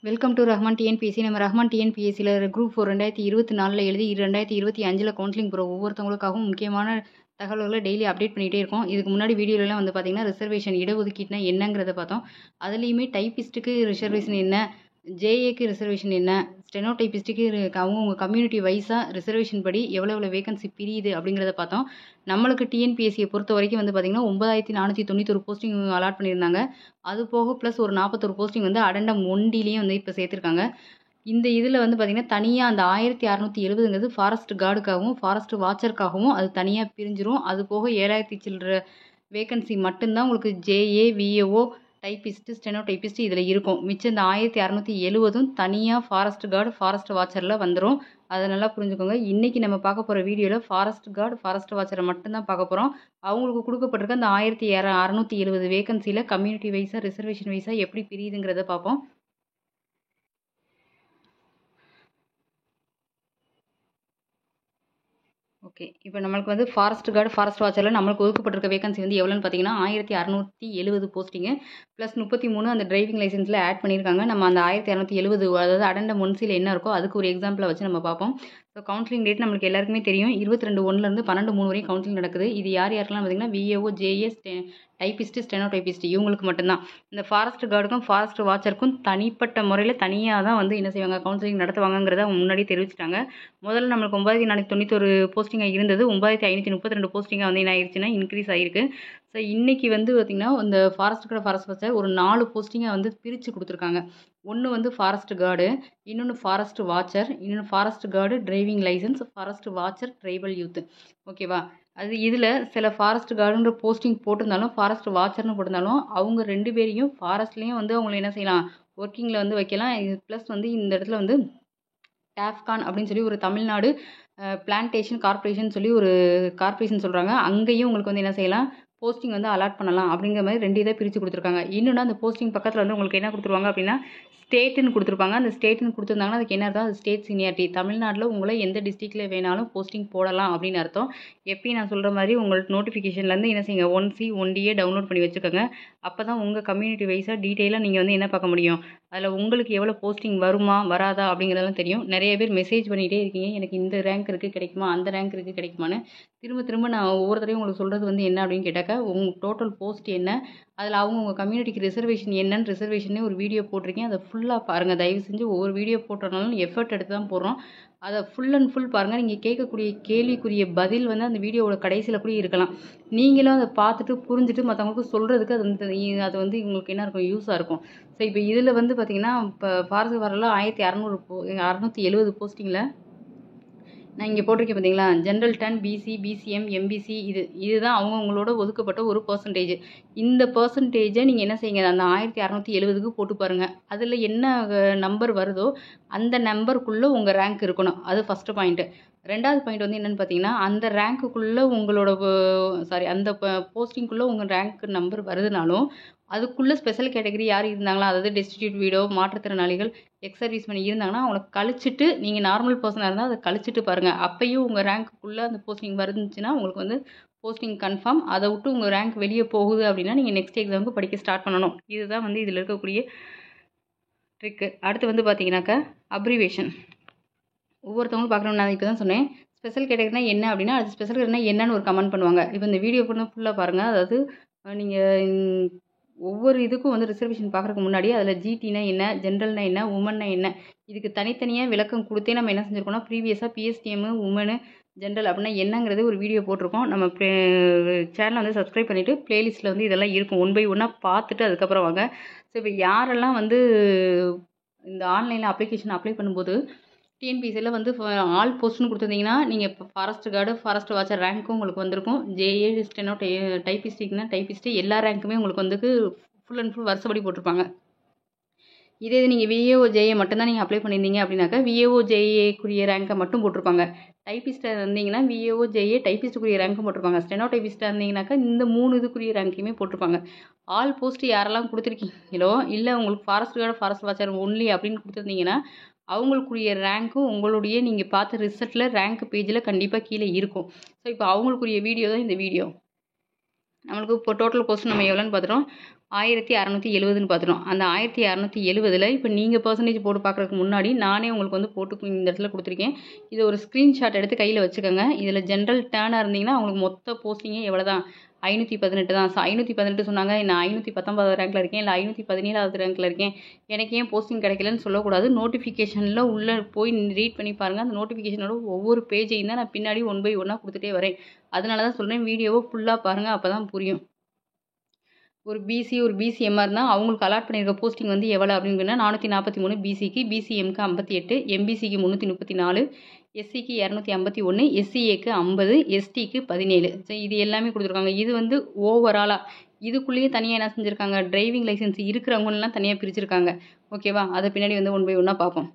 Welcome to Rahman TNPSC. நம்ம Rahman டிஎன்பிஎஸ்சியில் group 4 2024 எழுதி 2025 counselling போகிற ஒவ்வொருத்தவங்களுக்காகவும் முக்கியமான தகவல்களை டெய்லி அப்டேட் பண்ணிகிட்டே இருக்கோம். இதுக்கு முன்னாடி வீடியோலலாம் வந்து பார்த்திங்கன்னா ரிசர்வேஷன் இடஒதுக்கீட்டுனா என்னங்கிறத பார்த்தோம். அதுலேயுமே டைப்பிஸ்ட்டுக்கு ரிசர்வேஷன் என்ன, ஜேஏக்கு ரிசர்வேஷன் என்ன, ஸ்டெனோடைப்பிஸ்ட்டுக்கு அவங்கவுங்க கம்யூனிட்டி வைஸாக ரிசர்வேஷன் படி எவ்வளோ வேகன்சி பிரியுது அப்படிங்கிறத பார்த்தோம். நம்மளுக்கு டிஎன்பிஎஸ்சியை பொறுத்த வரைக்கும் வந்து பார்த்திங்கன்னா 9491 போஸ்டிங் அலாட் பண்ணியிருந்தாங்க. அது போக ப்ளஸ் ஒரு 41 போஸ்டிங் வந்து அடண்டம் 1Dலேயும் வந்து இப்போ சேர்த்துருக்காங்க. இந்த இதில் வந்து பார்த்திங்கன்னா தனியாக அந்த 1670ங்கிறது ஃபாரஸ்ட் கார்டுக்காகவும் ஃபாரஸ்ட் வாட்சருக்காகவும் அது தனியாக பிரிஞ்சிரும். அது போக 7000 சில்லற வேகன்சி மட்டும்தான் உங்களுக்கு ஜேஏ, விஏஓ, டைப்பிஸ்ட்டு, ஸ்டெனோடைப்பிஸ்ட்டு இதில் இருக்கும். மிச்சம் இந்த 1670ம் தனியாக ஃபாரஸ்ட் கார்டு, ஃபாரஸ்ட் வாட்சரில் வந்துடும். அதை நல்லா புரிஞ்சுக்கோங்க. இன்றைக்கி நம்ம பார்க்க போகிற வீடியோவில் ஃபாரஸ்ட் கார்டு, ஃபாரஸ்ட் வாட்சரை மட்டும்தான் பார்க்க போகிறோம். அவங்களுக்கு கொடுக்கப்பட்டிருக்க அந்த 1670 வேகன்சியில் கம்யூனிட்டி வைஸாக ரிசர்வேஷன் வைஸாக எப்படி பிரியுதுங்கிறத பார்ப்போம். ஓகே, இப்போ நம்மளுக்கு வந்து ஃபாரஸ்ட் கார்டு, ஃபாரஸ்ட் வாட்சரில் நம்மளுக்கு ஒதுக்கப்பட்டிருக்க வேகன்சி வந்து எவ்வளோன்னு பார்த்தீங்கன்னா 1670 போஸ்டிங்கு ப்ளஸ் 33 அந்த டிரைவிங் லைசன்ஸில் ஆட் பண்ணியிருக்காங்க. நம்ம அந்த 1670 அதாவது அடண்டம் 1Cயில் என்ன இருக்கோ அதுக்கு ஒரு எக்ஸாம்பிளை வச்சு நம்ம பார்ப்போம். ஸோ கவுன்சிலிங் டேட் நம்மளுக்கு எல்லாருக்குமே தெரியும். 22/1 12/3 வரையும் கவுன்சிலிங் நடக்குது. இது யாருக்கெல்லாம் பார்த்தீங்கன்னா விஏஓ, ஜேஏ, டைப்பிஸ்ட்டு, ஸ்டெனோடைப்பிஸ்ட்டு இவங்களுக்கு மட்டும்தான். இந்த ஃபாரஸ்ட் கார்டுக்கும் ஃபாரஸ்ட் வாட்சருக்கும் தனிப்பட்ட முறையில் தனியாக தான் வந்து என்ன செய்வாங்க, கவுன்சிலிங் நடத்துவாங்கங்கிறத அவங்க முன்னாடி தெரிவிச்சிட்டாங்க. முதல்ல நம்மளுக்கு 9491 போஸ்டிங்காக இருந்தது 9532 போஸ்டிங்காக வந்து என்ன ஆயிடுச்சுன்னா இன்க்ரீஸ் ஆகிருக்கு. ஸோ இன்றைக்கி வந்து பார்த்திங்கன்னா இந்த ஃபாரஸ்ட் கார்டு, ஃபாரஸ்ட் வாட்சர் ஒரு 4 போஸ்டிங்காக வந்து பிரித்து கொடுத்துருக்காங்க. ஒன்று வந்து ஃபாரஸ்ட் கார்டு, இன்னொன்று ஃபாரஸ்ட் வாட்சர், இன்னொன்று forest guard driving licence, forest watcher tribal youth. ஓகேவா? அது இதில் சில ஃபாரஸ்ட் கார்டுன்ற போஸ்டிங் போட்டிருந்தாலும் ஃபாரஸ்ட் வாட்சர்னு போட்டிருந்தாலும் அவங்க 2 பேரையும் ஃபாரஸ்ட்லேயும் வந்து அவங்கள என்ன செய்யலாம், ஒர்க்கிங்கில் வந்து வைக்கலாம். இது ப்ளஸ் வந்து இந்த இடத்துல வந்து டாஃப்கான் அப்படின்னு சொல்லி ஒரு தமிழ்நாடு பிளான்டேஷன் கார்ப்பரேஷன் சொல்லி ஒரு கார்ப்பரேஷன் சொல்கிறாங்க. அங்கேயும் உங்களுக்கு வந்து என்ன செய்யலாம், போஸ்டிங் வந்து அலாட் பண்ணலாம் அப்படிங்கிற மாதிரி 2 இதை பிரித்து கொடுத்துருக்காங்க. இன்னொன்று அந்த போஸ்டிங் பக்கத்தில் வந்து உங்களுக்கு என்ன கொடுத்துருவாங்க அப்படின்னா ஸ்டேட்டுன்னு கொடுத்துருப்பாங்க. அந்த ஸ்டேட்டுன்னு கொடுத்துருந்தாங்கன்னா அதுக்கு என்ன அர்த்தம், அது ஸ்டேட் சீனியாரிட்டி. தமிழ்நாட்டில் உங்களை எந்த டிஸ்ட்ரிக்டில் வேணாலும் போஸ்டிங் போடலாம் அப்படின்னு அர்த்தம். எப்பயும் நான் சொல்கிற மாதிரி உங்களுக்கு நோட்டிஃபிகேஷன்லேருந்து என்ன செய்யுங்க, 1C 1Dயை டவுன்லோட் பண்ணி வச்சுக்கோங்க. அப்போ தான் உங்கள் கம்யூனிட்டி வைஸாக டீட்டெயிலாக நீங்கள் வந்து என்ன பார்க்க முடியும், அதில் உங்களுக்கு எவ்வளோ போஸ்டிங் வருமா வராதா அப்படிங்கிறதெல்லாம் தெரியும். நிறைய பேர் மெசேஜ் பண்ணிகிட்டே இருக்கீங்க, எனக்கு இந்த ரேங்க் இருக்குது கிடைக்குமா, அந்த ரேங்க் இருக்குது கிடைக்குமான்னு. திரும்ப நான் ஒவ்வொரு தடவையும் உங்களுக்கு சொல்கிறது வந்து என்ன அப்படின்னு கேட்டாக்கா, உங்கள் டோட்டல் போஸ்ட் என்ன, அதில் அவங்கவுங்க கம்யூனிட்டிக்கு ரிசர்வேஷன் என்னன்னு ரிசர்வேஷனே ஒரு வீடியோ போட்டிருக்கேன். அதை ஃபுல்லாக பாருங்கள். தயவு செஞ்சு ஒவ்வொரு வீடியோ போட்டோனாலும் எஃபர்ட் எடுத்து தான் போடுறோம். அதை ஃபுல் அண்ட் ஃபுல் பாருங்கள். நீங்கள் கேட்கக்கூடிய கேள்விக்குரிய பதில் வந்து அந்த வீடியோவோட கடைசியில் கூட இருக்கலாம். நீங்களும் அதை பார்த்துட்டு புரிஞ்சுட்டு மற்றவங்களுக்கு சொல்கிறதுக்கு அது வந்து உங்களுக்கு என்ன இருக்கும், யூஸாக இருக்கும். ஸோ இப்போ இதில் வந்து பார்த்திங்கன்னா இப்போ ஃபாரஸ்ட் வரல 1670 போஸ்டிங்கில் நான் இங்கே போட்டிருக்கேன் பார்த்தீங்களா, ஜென்ரல் 10, பிசி, பிசிஎம், எம்பிசி இதுதான் அவங்கவுங்களோட ஒதுக்கப்பட்ட ஒரு பர்சன்டேஜ். இந்த பர்சன்டேஜை நீங்கள் என்ன செய்யுங்க, அந்த 1670க்கு போட்டு பாருங்கள். அதில் என்ன நம்பர் வருதோ அந்த நம்பருக்குள்ளே உங்கள் ரேங்க் இருக்கணும். அது ஃபஸ்ட்டு பாயிண்ட்டு. 2வது பாயிண்ட் வந்து என்னென்னு பார்த்தீங்கன்னா, அந்த ரேங்க்குள்ளே உங்களோட அந்த போஸ்டிங்குள்ளே உங்கள் ரேங்க் நம்பர் வருதுனாலும் அதுக்குள்ளே ஸ்பெஷல் கேட்டகரி யார் இருந்தாங்களா, அதாவது டெஸ்டிடியூட் வீடோ, மாற்றுத்திறனாளிகள், எக்ஸ் சர்வீஸ் பண்ணி இருந்தாங்கன்னா அவங்கள கழிச்சிட்டு நீங்கள் நார்மல் பர்சனாக இருந்தால் அதை கழிச்சிட்டு பாருங்கள். அப்பையும் உங்கள் ரேங்க்குள்ளே அந்த போஸ்டிங் வருதுச்சுன்னா உங்களுக்கு வந்து போஸ்டிங் கன்ஃபார்ம். அதை விட்டு உங்கள் ரேங்க் வெளியே போகுது அப்படின்னா நீங்கள் நெக்ஸ்ட் எக்ஸாமுக்கு படிக்க ஸ்டார்ட் பண்ணணும். இதுதான் வந்து இதில் இருக்கக்கூடிய ட்ரிக்கு. அடுத்து வந்து பார்த்தீங்கன்னாக்கா அப்ரிவேஷன். ஒவ்வொருத்தவங்களும் பார்க்கணும். நான் இப்போ தான் சொன்னேன் ஸ்பெஷல் கேட்டகரினா என்ன அப்படின்னா, அது ஸ்பெஷல் கேட்டகரினா என்னன்னு ஒரு கமெண்ட் பண்ணுவாங்க. இப்போ இந்த வீடியோ ஃபுல்லாக பாருங்கள். அதாவது நீங்கள் ஒவ்வொரு இதுக்கும் வந்து ரிசர்வேஷன் பார்க்குறதுக்கு முன்னாடி அதில் ஜிடினா என்ன, ஜென்ரல்னா என்ன, உமன்னா என்ன, இதுக்கு தனித்தனியாக விளக்கம் கொடுத்தே நம்ம என்ன செஞ்சுருக்கோம்னா ப்ரீவியஸாக பிஎஸ்டிஎம்மு, உமனு, ஜென்ரல் அப்படின்னா என்னங்கிறது ஒரு வீடியோ போட்டிருக்கோம். நம்ம சேனலை வந்து சப்ஸ்கிரைப் பண்ணிவிட்டு ப்ளேலிஸ்ட்டில் வந்து இதெல்லாம் இருக்கும். 1 by 1 பார்த்துட்டு அதுக்கப்புறம் வாங்க. ஸோ இப்போ யாரெல்லாம் வந்து இந்த ஆன்லைனில் அப்ளிகேஷன் அப்ளை பண்ணும்போது டிஎன்பிஎஸ்சியில் வந்து ஆல் போஸ்ட்னு கொடுத்துருந்தீங்கன்னா நீங்கள் இப்போ ஃபாரஸ்ட் கார்டு, ஃபாரஸ்ட் வாட்சர் ரேங்க்கும் உங்களுக்கு வந்திருக்கும். ஜேஏ, ஸ்டெனோ, டைப்பிஸ்டிக்னா டைப்பிஸ்ட்டு எல்லா ரேங்க்குமே உங்களுக்கு வந்து ஃபுல் அண்ட் ஃபுல் வருஷப்படி போட்டிருப்பாங்க. இதே இது நீங்கள் விஏஓ, ஜேஏ மட்டும்தான் நீங்கள் அப்ளை பண்ணியிருந்தீங்க அப்படின்னாக்கா விஏஓ, ஜேஏக்குரிய ரேங்க்கை மட்டும் போட்டிருப்பாங்க. டைப்பிஸ்ட்டாக இருந்தீங்கன்னா விஏஓ, ஜேஏ, டைப்பிஸ்ட்டுக்குரிய ரேங்க்கும் போட்டிருப்பாங்க. ஸ்டெனோ டைப்பிஸ்ட்டாக இருந்தீங்கன்னாக்கா இந்த 3 இதுக்குரிய ரேங்க்கையுமே போட்டிருப்பாங்க. ஆல் போஸ்ட் யாரெல்லாம் கொடுத்துருக்கீங்களோ, இல்லை உங்களுக்கு forest card, forest watcher only அப்படின்னு கொடுத்துருந்தீங்கன்னா அவங்களுக்குரிய ரேங்க்கும் உங்களுடைய நீங்கள் பார்த்த ரிசல்ட்டில் ரேங்க் பேஜில் கண்டிப்பாக கீழே இருக்கும். ஸோ இப்போ அவங்களுக்குரிய வீடியோ தான் இந்த வீடியோ. நம்மளுக்கு இப்போ டோட்டல் போஸ்ட் நம்ம எவ்வளோன்னு பார்த்துட்டோம், 1670ன்னு பார்த்துட்டோம். அந்த 1670ல் இப்போ நீங்கள் பெர்சன்டேஜ் போட்டு பார்க்குறதுக்கு முன்னாடி நானே உங்களுக்கு வந்து போட்டு இந்த இடத்துல கொடுத்துருக்கேன். இது ஒரு ஸ்க்ரீன்ஷாட் எடுத்து கையில் வச்சுக்கோங்க. இதில் ஜென்ரல் டேர்னாக இருந்தீங்கன்னா அவங்களுக்கு மொத்த போஸ்டிங்கே எவ்வளோ தான், 518 தான். ஸோ 518 சொன்னாங்க, நான் 519 ரேங்க்கில் இருக்கேன், இல்லை 517வது ரேங்க்கில் இருக்கேன், எனக்கு ஏன் போஸ்டிங் கிடைக்கலன்னு சொல்லக்கூடாது. நோட்டிஃபிகேஷனில் உள்ளே போய் ரீட் பண்ணி பாருங்கள். அந்த நோட்டிஃபிகேஷனோட ஒவ்வொரு பேஜையும் தான் நான் பின்னாடி 1 பை 1 கொடுத்துட்டே வரேன். அதனால தான் சொல்கிறேன், வீடியோவை ஃபுல்லாக பாருங்கள், அப்போ தான் புரியும். ஒரு பிசி ஒரு பிசிஎம்மாக இருந்தால் அவங்களுக்கு அலாட் பண்ணியிருக்க போஸ்டிங் வந்து எவ்வளோ அப்படின்னா 443 பிசிக்கு, பிசிஎம்க்கு 58, எம்பிசிக்கு 334, எஸ்சிக்கு 251, எஸ்சிஏக்கு 50, எஸ்டிக்கு 17. ஸோ இது எல்லாமே கொடுத்துருக்காங்க. இது வந்து ஓவராலாக இதுக்குள்ளேயே தனியாக என்ன செஞ்சுருக்காங்க, டிரைவிங் லைசன்ஸ் இருக்கிறவங்கலாம் தனியாக பிரிச்சிருக்காங்க. ஓகேவா, அதை பின்னாடி வந்து 1 பை 1 பார்ப்போம்.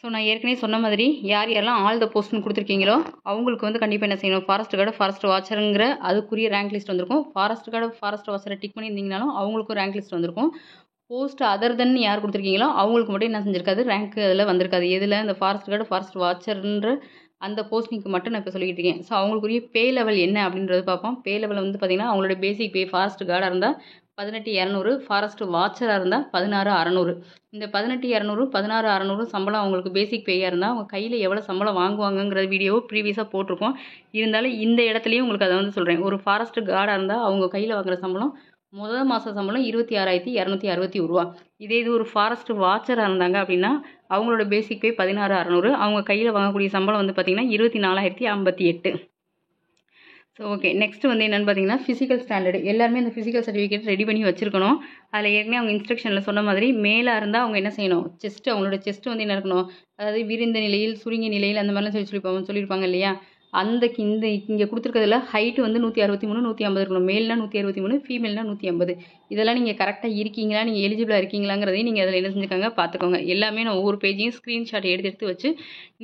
ஸோ நான் ஏற்கனவே சொன்ன மாதிரி யார் யாரெல்லாம் ஆல் த போஸ்ட்னு கொடுத்துருக்கீங்களோ அவங்களுக்கு வந்து கண்டிப்பாக என்ன செய்யணும், ஃபாரஸ்ட் கார்டு ஃபாரஸ்ட் வாட்சருங்கிற அதுக்குரிய ரேங்க் லிஸ்ட் வந்திருக்கும். ஃபாரஸ்ட் கார்டு ஃபாரஸ்ட் வாட்சரை டிக் பண்ணியிருந்தீங்கனாலும் அவங்களுக்கும் ரேங்க் லிஸ்ட் வந்திருக்கும். போஸ்ட் அதர் தென் யார் கொடுத்துருக்கீங்களோ அவங்களுக்கு மட்டும் என்ன செஞ்சிருக்காது, ரேங்க் அதில் வந்திருக்காது. எதில், இந்த ஃபாரஸ்ட் கார்டு ஃபாரஸ்ட் வாட்சர்ன்ற அந்த போஸ்டிங்க்கு மட்டும் நான் இப்போ சொல்லிக்கிட்டு இருக்கேன். ஸோ அவங்களுக்குரிய பே லெவல் என்ன அப்படின்றது பார்ப்போம். பே லெவல் வந்து பார்த்திங்கன்னா அவங்களோட பேசிக் பே ஃபாரஸ்ட் கார்டாக இருந்தால் 18200, ஃபாரஸ்ட் வாட்சராக இருந்தால் 16600. இந்த 18200 16600 சம்பளம் அவங்களுக்கு பேசிக் பேயாக இருந்தால் அவங்க கையில் எவ்வளோ சம்பளம் வாங்குவாங்கங்கிற வீடியோ ப்ரீவியஸாக போட்டிருக்கோம். இருந்தாலும் இந்த இடத்துலையும் உங்களுக்கு அதை வந்து சொல்கிறேன். ஒரு ஃபாரஸ்ட் கார்டாக இருந்தால் அவங்க கையில் வாங்குகிற சம்பளம் முதல் மாத சம்பளம் 26,261 ரூபா. இதே இது ஒரு ஃபாரஸ்ட் வாட்சராக இருந்தாங்க அப்படின்னா அவங்களோட பேசிக் பே 16600, அவங்க கையில் வாங்கக்கூடிய சம்பளம் வந்து பார்த்திங்கன்னா 24,058. ஸோ ஓகே, நெக்ஸ்ட்டு வந்து என்னென்னு பார்த்தீங்கன்னா ஃபிசிக்கல் ஸ்டாண்டர்டு. எல்லாருமே அந்த ஃபிசிக்கல் சர்டிஃபிகேட் ரெடி பண்ணி வச்சுருக்கணும். அதில் ஏற்கனவே அவங்க இன்ஸ்ட்ரக்ஷனில் சொன்ன மாதிரி மேலாக இருந்தால் அவங்க என்ன செய்யணும், செஸ்ட்டு, அவங்களோட செஸ்ட்டு வந்து என்ன இருக்கணும், அதாவது விரிந்த நிலையில் சுருங்கிய நிலையில் அந்த மாதிரிலாம் சொல்லியிருப்பாங்க இல்லையா. அந்த இங்கே கொடுத்துருக்கிறதுல ஹைட்டு வந்து 163 150 இருக்கணும். மேல்னா 163, ஃபீமேல்னா 150. இதெல்லாம் நீங்கள் கரெக்டாக இருக்கீங்களா, நீங்கள் எலிஜிபிளாக இருக்கீங்களாங்கிறதையும் நீங்கள் அதில் என்ன செஞ்சுக்காங்க பார்த்துக்கோங்க. எல்லாமே நான் ஒவ்வொரு பேஜையும் ஸ்க்ரீன்ஷாட் எடுத்து வச்சு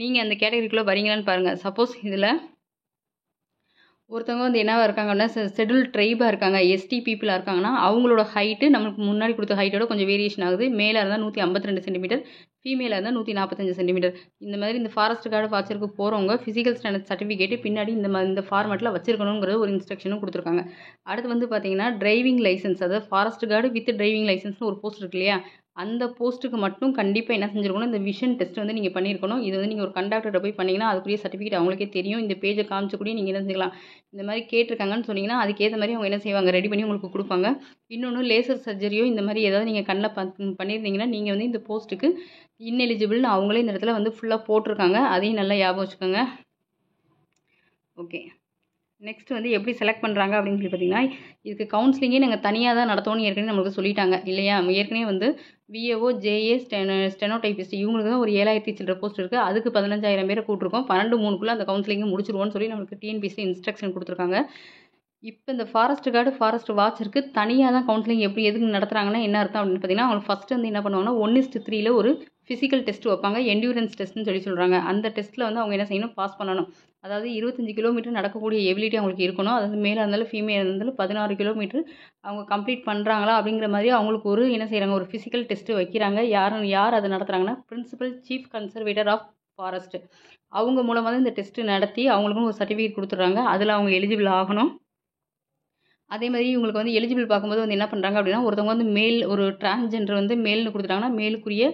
நீங்கள் அந்த கேட்டகரிக்குள்ளே வரீங்களான்னு பாருங்கள். சப்போஸ் இதில் ஒருத்தவங்க வந்து என்னவா இருக்காங்க அப்படின்னா ஷெட்யூல் ட்ரைபாக இருக்காங்க, எஸ்டி பீப்புளாக இருக்காங்கன்னா அவங்களோட ஹைட்டு நம்மளுக்கு முன்னாடி கொடுத்த ஹைட்டோட கொஞ்சம் வேரியேஷன் ஆகுது. மேலாக இருந்தால் 152 சென்டிமீட்டர், ஃபீமேலாக இருந்தால் 145 சென்டிமீட்டர். இந்த மாதிரி இந்த ஃபாரஸ்ட் கார்டு வாட்சருக்கு போகிறவங்க ஃபிசிக்கல் ஸ்டாண்டர்ட் சர்டிஃபிகேட்டு பின்னாடி இந்த ஃபார்மேட்டில் வச்சிருக்கணுங்கிற ஒரு இன்ஸ்ட்ரக்ஷனும் கொடுத்துருக்காங்க. அடுத்து வந்து பார்த்தீங்கன்னா டிரைவிங் லைசன்ஸ், அதாவது ஃபாரஸ்ட் கார்டு வித் டிரைவிங் லைசன்ஸ்னு ஒரு போஸ்ட் இருக்கு இல்லையா, அந்த போஸ்ட்டுக்கு மட்டும் கண்டிப்பாக என்ன செஞ்சுருக்கணும், இந்த விஷன் டெஸ்ட் வந்து நீங்கள் பண்ணியிருக்கணும். இது வந்து நீங்கள் ஒரு கண்டக்டர்கிட்ட போய் பண்ணிங்கன்னா அதுக்குரிய சர்டிஃபிகேட் அவங்களுக்கே தெரியும். இந்த பேஜை காமிச்சக்கூடிய நீங்கள் என்ன செஞ்சுக்கலாம், இந்த மாதிரி கேட்டிருக்காங்கன்னு சொன்னீங்கன்னா அதுக்கேற்ற மாதிரி அவங்க என்ன செய்வாங்க, ரெடி பண்ணி உங்களுக்கு கொடுப்பாங்க. இன்னொன்று லேசர் சர்ஜரியோ இந்த மாதிரி ஏதாவது நீங்கள் கண்ணில் பண்ணியிருந்தீங்கன்னா நீங்கள் வந்து இந்த போஸ்ட்டுக்கு இன்எலிஜிபிள்னு அவங்களே இந்த இடத்துல வந்து ஃபுல்லாக போட்டிருக்காங்க. அதையும் நல்லா ஞாபகம் வச்சுக்கோங்க. ஓகே, நெக்ஸ்ட் வந்து எப்படி செலக்ட் பண்ணுறாங்க அப்படின்னு சொல்லி பார்த்தீங்கன்னா, இதுக்கு கவுன்சிலிங்கே நாங்கள் தனியாக தான் நடத்தோன்னு ஏற்கனவே நம்மளுக்கு சொல்லிட்டாங்க இல்லையா. ஏற்கனவே வந்து விஏஓ, ஜேஏ, ஸ்டெனோடைபிஸ்ட் இவங்களுக்கு தான் ஒரு 7000 சில்லற போஸ்ட் இருக்குது. அதுக்கு 15000 பேரை கூட்டிருக்கோம். 12/3க்குள்ளே அந்த கவுன்சிலிங்கை முடிச்சிருவோன்னு சொல்லி நம்மளுக்கு டிஎன்பிஎஸ்சி இன்ஸ்ட்ரக்ஷன் கொடுத்துருக்காங்க. இப்போ இந்த ஃபாரஸ்ட் கார்டு ஃபாரஸ்ட் வாட்சருக்கு தனியாக தான் கவுன்சிலிங் எதுக்கு நடத்துகிறாங்கன்னா என்ன அர்த்தம் அப்படின்னு பார்த்தீங்கன்னா, அவங்க ஃபஸ்ட்டு வந்து என்ன பண்ணுவாங்கன்னா 1:3ல் ஒரு ஃபிசிக்கல் டெஸ்ட் வைப்பாங்க, என்டியூரன்ஸ் டெஸ்ட்னு சொல்கிறாங்க. அந்த டெஸ்ட்டில் வந்து அவங்க என்ன செய்யணும், பாஸ் பண்ணணும். அதாவது 25 கிலோமீட்டர் நடக்கக்கூடிய எபிலிட்டி அவங்களுக்கு இருக்கணும். அதாவது மேலாக இருந்தாலும் ஃபீமேலாக இருந்தாலும் 16 கிலோமீட்டர் அவங்க கம்ப்ளீட் பண்ணுறாங்களா அப்படிங்கிற மாதிரி அவங்களுக்கு ஒரு என்ன செய்கிறாங்க, ஒரு ஃபிசிக்கல் டெஸ்ட்டு வைக்கிறாங்க. யார் அதை நடத்துகிறாங்கன்னா principal chief conservator of forest. அவங்க மூலமாக தான் இந்த டெஸ்ட்டு நடத்தி அவங்களுக்கும் ஒரு சர்டிஃபிகேட் கொடுத்துட்றாங்க. அதில் அவங்க எலிஜிபிள் ஆகணும். அதே மாதிரி இவங்களுக்கு வந்து எலிஜிபிள் பார்க்கும்போது வந்து என்ன பண்ணுறாங்க அப்படின்னா, ஒருத்தவங்க வந்து மேல் ஒரு டிரான்ஸ்ஜெண்டர் வந்து மேல்னு கொடுத்துட்டாங்கன்னா மேலுக்குரிய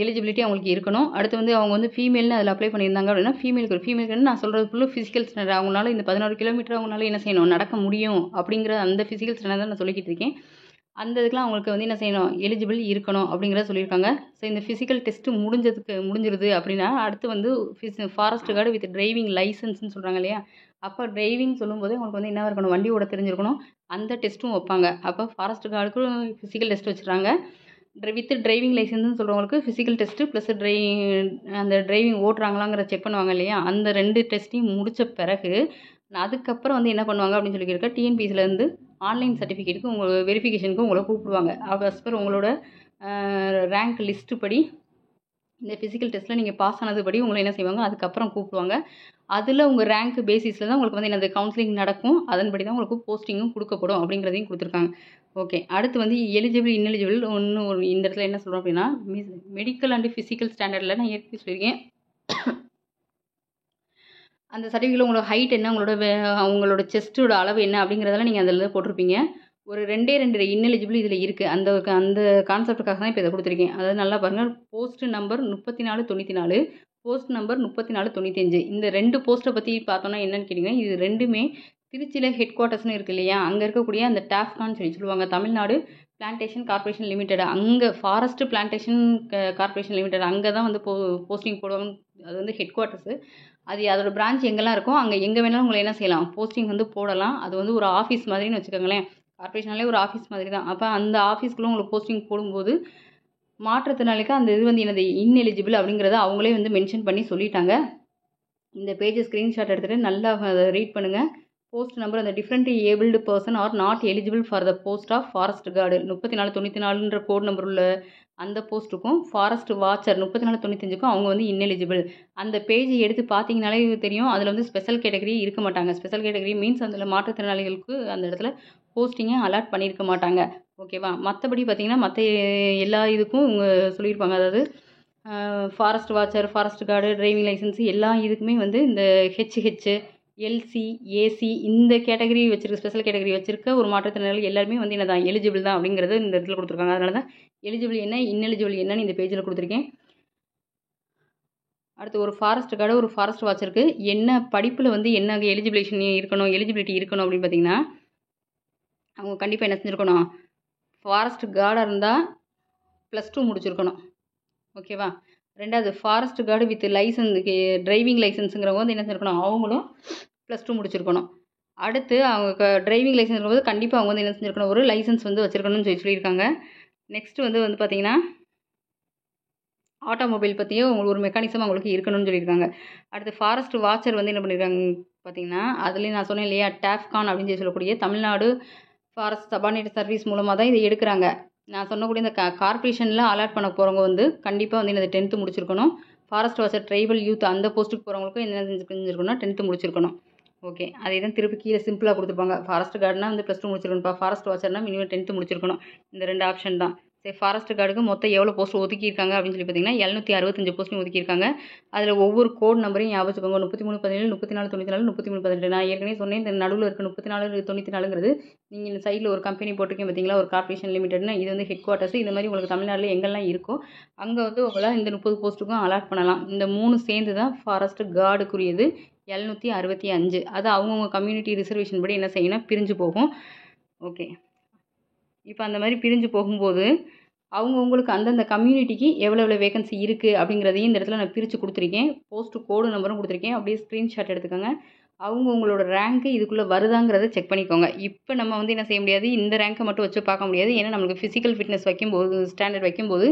எலிஜிபிலிட்டி அவங்களுக்கு இருக்கணும். அடுத்து வந்து அவங்க வந்து ஃபீமேல்னு அதில் அப்ளை பண்ணியிருந்தாங்க அப்படின்னா ஃபீமேலுக்கு நான் சொல்கிறது ஃபுல்லாக ஃபிசிக்கல் ஸ்டாண்டர்ட். அவங்களால இந்த 16 கிலோமீட்டர் அவங்களால என்ன செய்யணும், நடக்க முடியும் அப்படிங்கிற அந்த ஃபிசிக்கல் ஸ்டாண்டர்ட் தான் நான் சொல்லிக்கிட்டு இருக்கேன். அந்த இதுக்கெலாம் அவங்களுக்கு வந்து என்ன செய்யணும், எலிஜிபிள் இருக்கணும் அப்படிங்கிறத சொல்லியிருக்காங்க. ஸோ இந்த ஃபிசிக்கல் டெஸ்ட்டு முடிஞ்சிருது அப்படின்னா அடுத்து வந்து ஃபாரஸ்ட் கார்டு வித் டிரைவிங் லைசன்ஸ்னு சொல்கிறாங்க இல்லையா. அப்போ டிரைவிங் சொல்லும்போது அவங்களுக்கு வந்து என்ன இருக்கணும், வண்டி ஓட தெரிஞ்சிருக்கணும். அந்த டெஸ்ட்டும் வைப்பாங்க. அப்போ ஃபாரஸ்ட் கார்டுக்கும் ஃபிசிக்கல் டெஸ்ட் வச்சுருக்காங்க. வித் டிரைவிங் லைசன்ஸ்னு சொல்கிறவங்களுக்கு ஃபிசிக்கல் டெஸ்ட்டு ப்ளஸ் அந்த டிரைவிங் ஓட்டுறாங்களாங்கிற செக் பண்ணுவாங்க இல்லையா. அந்த 2 டெஸ்ட்டையும் முடித்த பிறகு அதுக்கப்புறம் வந்து என்ன பண்ணுவாங்க அப்படின்னு சொல்லியிருக்க, டிஎன்பிஎஸ்சிலேருந்து ஆன்லைன் சர்டிஃபிகேட்டுக்கு உங்கள் வெரிஃபிகேஷனுக்கு உங்களை கூப்பிடுவாங்க. அஸ் பர் உங்களோட ரேங்க் லிஸ்ட்டு படி இந்த ஃபிசிக்கல் டெஸ்ட்டில் நீங்கள் பாஸ் ஆனதுபடி உங்களை என்ன செய்வாங்க, அதுக்கப்புறம் கூப்பிடுவாங்க. அதில் உங்கள் ரேங்க் பேசிஸில் தான் உங்களுக்கு வந்து என்னது கவுன்சிலிங் நடக்கும். அதன்படி தான் உங்களுக்கு போஸ்டிங்கும் கொடுக்கப்படும் அப்படிங்கிறதையும் கொடுத்துருக்காங்க. ஓகே, அடுத்து வந்து எலிஜிபிள் இன்எலிஜிபிள் ஒரு இந்த இடத்துல என்ன சொல்கிறோம் அப்படின்னா, மெடிக்கல் அண்ட் ஃபிசிக்கல் ஸ்டாண்டர்டில் நான் ஏற்கனவே சொல்லியிருக்கேன். அந்த சர்டிஃபிகேட்ல உங்களோட ஹைட் என்ன, உங்களோட செஸ்ட்டோட அளவு என்ன அப்படிங்கிறதெல்லாம் நீங்கள் அதில போட்டிருப்பீங்க. ஒரு 2 இன்எலிஜிபிள் இதில இருக்குது. அந்த கான்செப்ட்டுக்காக தான் இப்போ இத குடுத்துருக்கேன். அதாவது நல்லா பாருங்க. Post number 3494, post number 3495. இந்த 2 போஸ்ட்ட பத்தி பார்த்தோம்னா என்னன்னு கேட்டீங்கன்னா, இது 2மே திருச்சியில ஹெட் குவார்ட்டர்ஸ்னு இருக்கு இல்லையா? அங்க இருக்கக்கூடிய அந்த டாஃப்கான்னு சொல்லுவாங்க. Tamil Nadu plantation corporation limited. அங்க ஃபாரஸ்ட் பிளான்டேஷன் கார்ப்பரேஷன் லிமிடெட் அங்க தான் வந்து போஸ்டிங் போடுவாங்க. அது வந்து ஹெட் குவார்ட்டர்ஸு. அதோட பிரான்ச் எங்கெல்லாம் இருக்கோ, அங்க எங்க வேணாலும் உங்கள என்ன செய்யலாம், போஸ்டிங் வந்து போடலாம். அது வந்து ஒரு ஆஃபீஸ் மாதிரின்னு வச்சுக்கோங்களேன். கார்ப்பரேஷனாலே ஒரு ஆஃபீஸ் மாதிரி தான். அப்ப அந்த ஆஃபீஸ்க்குள்ள உங்களுக்கு போஸ்டிங் போடும்போது, மாற்றுத்திறனாளிக்கு அந்த இது வந்து என்னது இன்எலிஜிபிள் அப்படிங்கிறத அவங்களே வந்து மென்ஷன் பண்ணி சொல்லிட்டாங்க. இந்த பேஜ ஸ்க்ரீன்ஷாட் எடுத்துட்டு நல்லா அத ரீட் பண்ணுங்க. போஸ்ட் நம்பர் அந்த different abled person are not eligible for the post of forest guard 3494ன்ற கோட் நம்பர் உள்ள அந்த போஸ்ட்டுக்கும் ஃபாரஸ்ட் வாட்சர் 3495க்கும் அவங்க வந்து இன்எலிஜிபிள். அந்த பேஜ் எடுத்து பார்த்தீங்கனாலே தெரியும். அதில் வந்து ஸ்பெஷல் கேட்டகரி இருக்க மாட்டாங்க. ஸ்பெஷல் கேட்டகரி மீன்ஸ் அதில் மாற்றுத்திறனாளிகளுக்கு அந்த இடத்துல போஸ்டிங்கை அலாட் பண்ணியிருக்க மாட்டாங்க. ஓகேவா? மற்றபடி பார்த்தீங்கன்னா மற்ற எல்லா இதுக்கும் இவங்க சொல்லியிருப்பாங்க. அதாவது forest watcher, forest guard, driving licence எல்லா இதுக்குமே வந்து இந்த ஹெச்ஹெச், எல்சி, ஏசி இந்த கேட்டகரி வச்சிருக்க ஸ்பெஷல் கேட்டகரி வச்சிருக்க ஒரு மாற்றுத்திறனாளி எல்லாருமே வந்து என்னதான் எலிஜிபிள் தான் அப்படிங்கிறது இந்த இடத்துல கொடுத்துருக்காங்க. அதனால தான் எலிஜிபிள் என்ன, இன்எலிஜிபிள் என்னன்னு இந்த பேஜில் கொடுத்துருக்கேன். அடுத்து ஒரு ஃபாரஸ்ட் கார்டு, ஒரு ஃபாரஸ்ட் வாட்சருக்கு என்ன படிப்பில் வந்து என்ன எலிஜிபிலிட்டி இருக்கணும் அப்படின்னு பார்த்தீங்கன்னா, அவங்க கண்டிப்பாக என்ன செஞ்சுருக்கணும், ஃபாரஸ்ட் கார்டாக இருந்தால் +2 முடிச்சிருக்கணும். ஓகேவா? 2வது ஃபாரஸ்ட் கார்டு வித் டிரைவிங் லைசன்ஸுங்கிறவங்க வந்து என்ன செஞ்சிருக்கணும், அவங்களும் +2 முடிச்சிருக்கணும். அடுத்து அவங்க டிரைவிங் லைசன்ஸ் போது கண்டிப்பாக அவங்க வந்து என்ன செஞ்சிருக்கணும், ஒரு லைசன்ஸ் வந்து வச்சிருக்கணும்னு சொல்லியிருக்காங்க. நெக்ஸ்ட் வந்து பார்த்தீங்கன்னா, ஆட்டோமொபைல் பற்றியும் உங்களுக்கு ஒரு மெக்கானிசம் அவங்களுக்கு இருக்கணும்னு சொல்லியிருக்காங்க. அடுத்து ஃபாரஸ்ட் வாட்சர் வந்து என்ன பண்ணியிருக்காங்க பார்த்தீங்கன்னா, அதுலேயும் நான் சொன்னேன் இல்லையா, டாஃப்கான் அப்படின்னு சொல்லக்கூடிய தமிழ்நாடு ஃபாரஸ்ட் சபார்டினேட் சர்வீஸ் மூலமாக தான் இதை எடுக்கிறாங்க. நான் சொன்னக்கூடிய இந்த கார்ப்பரேஷனில் அலாட் பண்ண போகிறவங்க வந்து கண்டிப்பாக வந்து இந்த 10th முடிச்சிருக்கணும். ஃபாரஸ்ட் வாட்சர் ட்ரைபல் யூத் அந்த போஸ்ட்டுக்கு போகிறவங்களுக்கும் என்ன செஞ்சுருக்கணும்னா 10th முடிச்சிருக்கணும். ஓகே, அதே தான் திருப்பி கீழே சிம்பிளாக கொடுத்துருப்பாங்க. ஃபாரஸ்ட் கார்டுனா வந்து +2 முடிச்சிருக்கணும்ப்பா, ஃபாரஸ்ட் வாட்சர்னா மினிமம் 10th முடிச்சிருக்கணும். இந்த 2 ஆப்ஷன் தான். சரி, ஃபாரஸ்ட் கார்டுக்கு மொத்தம் எவ்வளோ போஸ்ட் ஒதுக்கியிருக்காங்க அப்படின்னு சொல்லி பார்த்தீங்கன்னா 765 போஸ்ட்டும் ஒதுக்கியிருக்காங்க. அதில் ஒவ்வொரு கோட் நம்பரையும் ஞாபகம் வச்சுக்கோங்க. 3317, 3494, 3318. நான் ஏற்கனவே சொன்னேன், இந்த நடுவில் இருக்க 3494ங்கிறது நீங்கள் இந்த சைடில் ஒரு கம்பெனி போட்டிருக்கேன் பார்த்தீங்களா, ஒரு கார்ப்பரேஷன் லிமிடெட்னு. இது வந்து ஹெட் குவார்ட்டர்ஸ். இந்த மாதிரி உங்களுக்கு தமிழ்நாட்டில் எங்கெல்லாம் இருக்கோ அங்கே வந்து உங்களால் இந்த 30 போஸ்ட்டுக்கும் அலாட் பண்ணலாம். இந்த 3 சேர்ந்து தான் ஃபாரஸ்ட் கார்டுக்குரியது 765. அது அவங்கவுங்க கம்யூனிட்டி ரிசர்வேஷன் படி என்ன செய்யணும், பிரிஞ்சு போகும். ஓகே, இப்போ அந்த மாதிரி பிரிஞ்சு போகும்போது அவங்கவுங்களுக்கு அந்தந்த கம்யூனிட்டிக்கு எவ்வளோ வேகன்சி இருக்குது அப்படிங்கிறதையும் இந்த இடத்துல நான் பிரித்து கொடுத்துருக்கேன். போஸ்ட்டு கோடு நம்பரும் கொடுத்துருக்கேன். அப்படியே ஸ்க்ரீன்ஷாட் எடுத்துக்கோங்க. அவங்கவுங்களோட ரேங்க்கு இதுக்குள்ளே வருதாங்கிறத செக் பண்ணிக்கோங்க. இப்போ நம்ம வந்து என்ன செய்ய முடியாது, இந்த ரேங்க்கை மட்டும் வச்சு பார்க்க முடியாது. ஏன்னா நம்மளுக்கு ஃபிசிக்கல் ஃபிட்னஸ் வைக்கும்போது, ஸ்டாண்டர்ட் வைக்கும்போது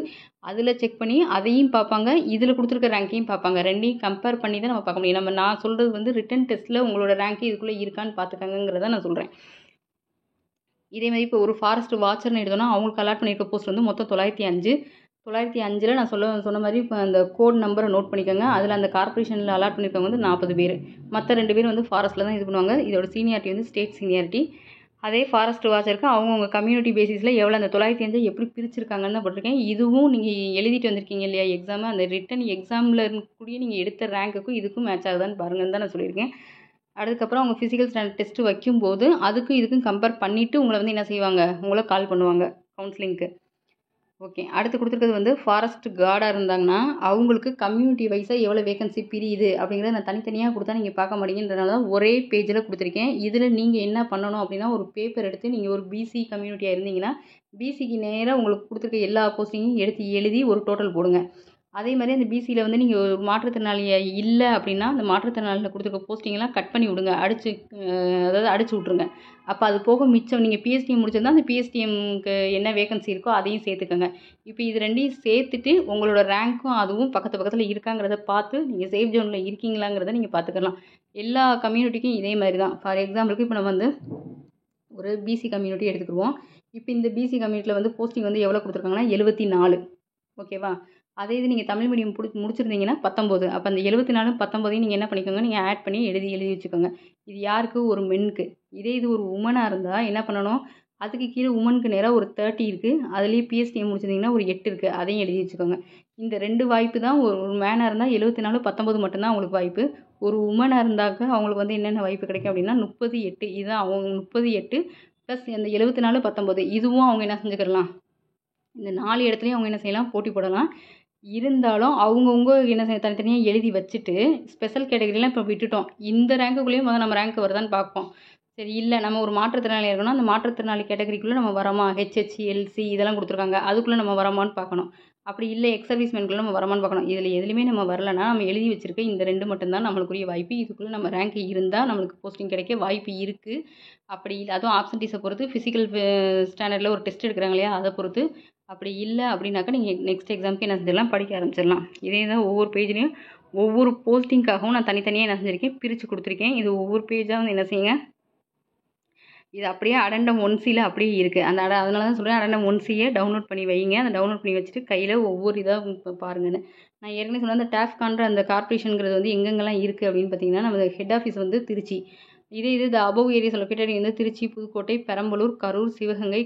அதில் செக் பண்ணி அதையும் பார்ப்பாங்க, இதில் கொடுத்துருக்க ரேங்க்கையும் பார்ப்பாங்க. 2யும் கம்பேர் பண்ணி தான் நம்ம பார்க்க முடியும். நான் சொல்கிறது வந்து ரிட்டன் டெஸ்ட்டில் உங்களோட ரேங்க்கு இதுக்குள்ளே இருக்கான்னு பார்த்துக்கங்கிறத நான் சொல்கிறேன். இதே மாதிரி இப்போ ஒரு ஃபாரஸ்ட் வாட்சர்னு எடுத்தோம்னா அவங்களுக்கு அலாட் பண்ணியிருக்க போஸ்ட் வந்து மொத்தம் 905. 905ல் நான் சொன்ன மாதிரி இப்போ அந்த கோட் நம்பரை நோட் பண்ணிக்கோங்க. அதில் அந்த கார்ப்பரேஷனில் அலாட் பண்ணியிருக்கவங்க வந்து 40 பேர். மற்ற 2 பேர் வந்து ஃபாரஸ்ட்டில் தான் இது பண்ணுவாங்க. இதோட சீனியாரிட்டி வந்து ஸ்டேட் சீனியாரிட்டி. அதே ஃபாரஸ்ட் வாட்சருக்கு அவங்கவுங்க கம்யூனிட்டி பேசிஸில் எவ்வளோ அந்த 905 எப்படி பிரிச்சிருக்காங்கன்னு தான் போட்டிருக்கேன். இதுவும் நீங்கள் எழுதிட்டு வந்திருக்கீங்க இல்லையா எக்ஸாமு, அந்த ரிட்டன் எக்ஸாமில் இருக்கக்கூடிய நீங்கள் எடுத்த ரேங்க்குக்கும் இதுக்கும் மேட்ச் ஆகுதான்னு பாருங்கன்னு தான் நான் சொல்லியிருக்கேன். அதுக்கப்புறம் அவங்க ஃபிசிக்கல் ஸ்டாண்டர்ட் டெஸ்ட்டு வைக்கும்போது அதுக்கும் இதுக்கும் கம்பேர் பண்ணிவிட்டு உங்களை வந்து என்ன செய்வாங்க, உங்களை கால் பண்ணுவாங்க கவுன்சிலிங்க்கு. ஓகே, அடுத்து கொடுத்துருக்கிறது வந்து ஃபாரஸ்ட் கார்டாக இருந்தாங்கன்னா அவங்களுக்கு கம்யூனிட்டி வைஸாக எவ்வளோ வேகன்சி பிரியுது அப்படிங்கிறத நான் தனித்தனியாக கொடுத்தா நீங்கள் பார்க்க மாட்டீங்கன்றனால தான் ஒரே பேஜில் கொடுத்துருக்கேன். இதில் நீங்கள் என்ன பண்ணணும் அப்படின்னா, ஒரு பேப்பர் எடுத்து நீங்கள் ஒரு பிசி கம்யூனிட்டியாக இருந்தீங்கன்னா பிசிக்கு நேராக உங்களுக்கு கொடுத்துருக்க எல்லா போஸ்டிங்கையும் எடுத்து எழுதி ஒரு டோட்டல் போடுங்க. அதே மாதிரி அந்த பிசியில் வந்து நீங்கள் ஒரு மாற்றுத்திறனாளியாக இல்லை அப்படின்னா அந்த மாற்றுத்திறனாளியில் கொடுத்துருக்க போஸ்டிங்கெல்லாம் கட் பண்ணி விடுங்க, அதாவது அடிச்சு விட்ருங்க. அப்போ அது போக மிச்சம் நீங்கள் பிஎஸ்டிஎம் முடிச்சிருந்தா அந்த பிஎஸ்டிஎம்க்கு என்ன வேகன்சி இருக்கோ அதையும் சேர்த்துக்கோங்க. இப்போ இது 2யும் சேர்த்துட்டு உங்களோட ரேங்க்கும் அதுவும் பக்கத்தில் இருக்காங்கிறத பார்த்து நீங்கள் சேஃப் ஜோனில் இருக்கீங்களாங்கிறத நீங்கள் பார்த்துக்கலாம். எல்லா கம்யூனிட்டிக்கும் இதே மாதிரி தான். ஃபார் எக்ஸாம்பிளுக்கு இப்போ நம்ம வந்து ஒரு பிசி கம்யூனிட்டி எடுத்துக்கிடுவோம். இப்போ இந்த பிசி கம்யூனிட்டியில் வந்து போஸ்டிங் வந்து எவ்வளோ கொடுத்துருக்காங்கன்னா 74. ஓகேவா? அதே இது நீங்கள் தமிழ் மீடியம் முடிச்சிருந்தீங்கன்னா 19. அப்போ அந்த 74 19 நீங்கள் என்ன பண்ணிக்கோங்க, நீங்கள் ஆட் பண்ணி எழுதி வச்சுக்கோங்க. இது யாருக்கு, ஒரு மென்னுக்கு. இதே இது ஒரு உமனாக இருந்தால் என்ன பண்ணணும், அதுக்கு கீழே உமனுக்கு நேராக ஒரு 30 இருக்குது. அதுலேயே பிஎஸ்டிஎம் முடிச்சிருந்தீங்கன்னா ஒரு 8 இருக்குது. அதையும் எழுதி வச்சுக்கோங்க. இந்த 2 வாய்ப்பு தான். ஒரு மேனாக இருந்தால் 74 19 மட்டும்தான் உங்களுக்கு வாய்ப்பு. ஒரு உமனாக இருந்தாக்க அவங்களுக்கு வந்து என்னென்ன வாய்ப்பு கிடைக்கும் அப்படின்னா 30/8 இதுதான் அவங்க 30/8 ப்ளஸ் அந்த 74/19 இதுவும் அவங்க என்ன செஞ்சுக்கிடலாம், இந்த 4 இடத்துலையும் அவங்க என்ன செய்யலாம், போட்டி போடலாம். இருந்தாலும் அவங்கவுங்க என்ன தனித்தனியாக எழுதி வச்சுட்டு ஸ்பெஷல் கேட்டகரிலாம் இப்போ விட்டுட்டோம். இந்த ரேங்க்குள்ளேயும் நம்ம ரேங்க் வருதான்னு பார்ப்போம். சரி இல்லை நம்ம ஒரு மாற்றுத்திறனாளி இருக்கணும், அந்த மாற்றுத்திறனாளி கேட்டகரிக்குள்ளே நம்ம வரமா, ஹெச்ஹெச் எல்சி இதெல்லாம் கொடுத்துருக்காங்க, அதுக்குள்ளே நம்ம வரமான்னு பார்க்கணும். அப்படி இல்லை எக்ஸ் சர்வீஸ்மேனுக்குள்ளே நம்ம வரமான்னு பார்க்கணும். இதில் எதுலையுமே நம்ம வரலைன்னா நம்ம எழுதி வச்சிருக்க இந்த 2 மட்டும்தான் நம்மளுக்குரிய வாய்ப்பு. இதுக்குள்ளே நம்ம ரேங்க் இருந்தால் நம்மளுக்கு போஸ்டிங் கிடைக்க வாய்ப்பு இருக்குது. அப்படி இல்லை அதுவும் ஆப்சன்டீஸை பொறுத்து ஃபிசிக்கல் ஸ்டாண்டர்டில் ஒரு டெஸ்ட் எடுக்கிறாங்க இல்லையா, அதை பொறுத்து. அப்படி இல்லை அப்படின்னாக்கா நீங்கள் நெக்ஸ்ட் எக்ஸாமுக்கு என்ன செஞ்சிடலாம், படிக்க ஆரம்பிச்சிடலாம். இதே தான் ஒவ்வொரு பேஜ்லேயும் ஒவ்வொரு போஸ்டிங்காகவும் நான் தனித்தனியாக என்ன செஞ்சுருக்கேன், பிரித்து கொடுத்துருக்கேன். இது ஒவ்வொரு பேஜாக வந்து என்ன செய்யுங்க, இது அப்படியே அடண்டம் 1Cயில் அப்படியே இருக்குது. அந்த அதனால தான் சொல்கிறேன், அடண்டம் 1Cயை டவுன்லோட் பண்ணி வைங்க. அந்த டவுன்லோட் பண்ணி வச்சுட்டு கையில் ஒவ்வொரு இதாக பாருங்கன்னு. நான் ஏற்கனவே சொன்ன அந்த டாஃப்கான்ற அந்த கார்ப்பரேஷனுங்கிறது வந்து எங்கெங்கெல்லாம் இருக்குது அப்படின்னு பார்த்தீங்கன்னா, நம்ம ஹெட் ஆஃபீஸ் வந்து திருச்சி. இது த அபவ் ஏரியாஸ் லொக்கேட்டட் வந்து திருச்சி, புதுக்கோட்டை, பெரம்பலூர், கரூர், சிவகங்கை,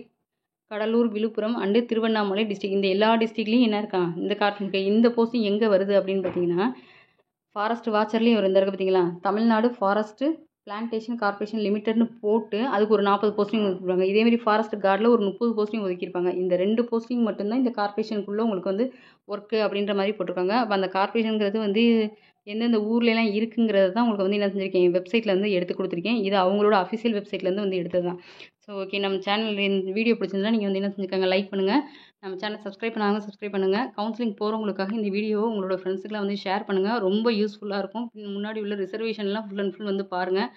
கடலூர், விழுப்புரம் அண்டு திருவண்ணாமலை டிஸ்ட்ரிக்ட். இந்த எல்லா டிஸ்ட்ரிக்ட்லேயும் என்ன இருக்கான் இந்த கார்ப்பரேஷனுக்கு. இந்த போஸ்டிங் எங்கே வருது அப்படின்னு பார்த்தீங்கன்னா, ஃபாரஸ்ட் வாட்சர்லேயும் ஒரு இந்த இருக்குது பார்த்தீங்களா, தமிழ்நாடு ஃபாரஸ்ட்டு பிளான்டேஷன் கார்ப்பரேஷன் லிமிட்டட்னு போட்டு அதுக்கு ஒரு 40 போஸ்டிங் ஒதுக்கிருப்பாங்க. இதேமாரி ஃபாரஸ்ட் கார்டில் ஒரு 30 போஸ்டிங் ஒதுக்கியிருப்பாங்க. இந்த 2 போஸ்டிங் மட்டும்தான் இந்த கார்ப்பரேஷனுக்குள்ளே உங்களுக்கு வந்து ஒர்க்கு அப்படின்ற மாதிரி போட்டிருக்காங்க. அப்போ அந்த கார்ப்பரேஷனுங்கிறது வந்து எந்தெந்த ஊர்லலாம் இருக்குங்கிறத தான் உங்களுக்கு வந்து என்ன செஞ்சுருக்கேன், வெப்சைட்டில் வந்து எடுத்து கொடுத்துருக்கேன். இது அவங்களோட அஃபிஷியல் வெப்சைட்லேருந்து வந்து எடுத்தது தான். ஸோ ஓகே, நம்ம சேனல் இந்த வீடியோ பிடிச்சிருந்தா நீங்கள் வந்து என்ன செஞ்சுக்கோங்க, லைக் பண்ணுங்கள். நம்ம சேனல் சப்ஸ்கிரைப் பண்ணாங்க சப்ஸ்கிரைப் பண்ணுங்கள். கவுன்சிலிங் போகிறவங்களுக்காக இந்த வீடியோவை உங்களோட ஃப்ரெண்ட்ஸுக்குலாம் வந்து ஷேர் பண்ணுங்கள். ரொம்ப யூஸ்ஃபுல்லாக இருக்கும். முன்னாடி உள்ள ரிசர்வேஷன்லாம் ஃபுல் அண்ட் ஃபுல் வந்து பாருங்கள்.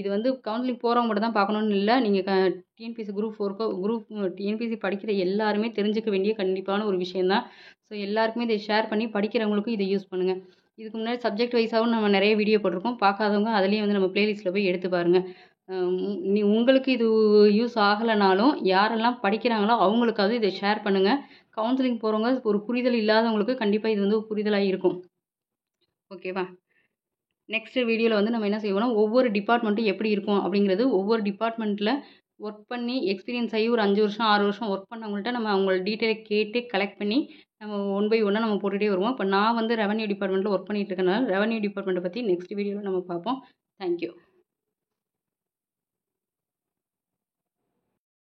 இது வந்து கவுன்சிலிங் போகிறவங்க மட்டும் தான் பார்க்கணுன்னு இல்லை, நீங்கள் டிஎன்பிஎஸ்சி குரூப் 4 டிஎன்பிஎஸ்சி படிக்கிற எல்லாருமே தெரிஞ்சுக்க வேண்டிய கண்டிப்பான ஒரு விஷயந்தான். ஸோ எல்லாருக்குமே இதை ஷேர் பண்ணி படிக்கிறவங்களுக்கும் இதை யூஸ் பண்ணுங்கள். இதுக்கு முன்னாடி சப்ஜெக்ட் வைஸாகவும் நம்ம நிறைய வீடியோ போட்டிருக்கோம். பார்க்காதவங்க அதுலேயும் வந்து நம்ம பிளேலிஸ்ட்டில் போய் எடுத்து பாருங்கள். உங்களுக்கு இது யூஸ் ஆகலைனாலும் யாரெல்லாம் படிக்கிறாங்களோ அவங்களுக்காவது இதை ஷேர் பண்ணுங்கள். கவுன்சிலிங் போகிறவங்க ஒரு புரிதல் இல்லாதவங்களுக்கு கண்டிப்பாக இது வந்து புரிதலாக இருக்கும். ஓகேவா? நெக்ஸ்ட் வீடியோவில் வந்து நம்ம என்ன செய்வோம்னா, ஒவ்வொரு டிபார்ட்மெண்ட்டும் எப்படி இருக்கும் அப்படிங்கிறது, ஒவ்வொரு டிபார்ட்மெண்ட்டில் ஒர்க் பண்ணி எக்ஸ்பீரியன்ஸ் ஆகி ஒரு 5 வருஷம் 6 வருஷம் ஒர்க் பண்ணவங்கள்ட்ட நம்ம அவங்களோட டீட்டெயிலை கேட்டு கலெக்ட் பண்ணி நம்ம ஒன் பை ஒன்னாக நம்ம போட்டுகிட்டே வருவோம். இப்போ நான் வந்து ரெவன்யூ டிபார்ட்மெண்ட்டில் ஒர்க் பண்ணிட்டு இருக்கனால ரெவன்யூ டிபார்ட்மெண்ட்டை பற்றி நெக்ஸ்ட் வீடியோவில் நம்ம பார்ப்போம். தேங்க்யூ.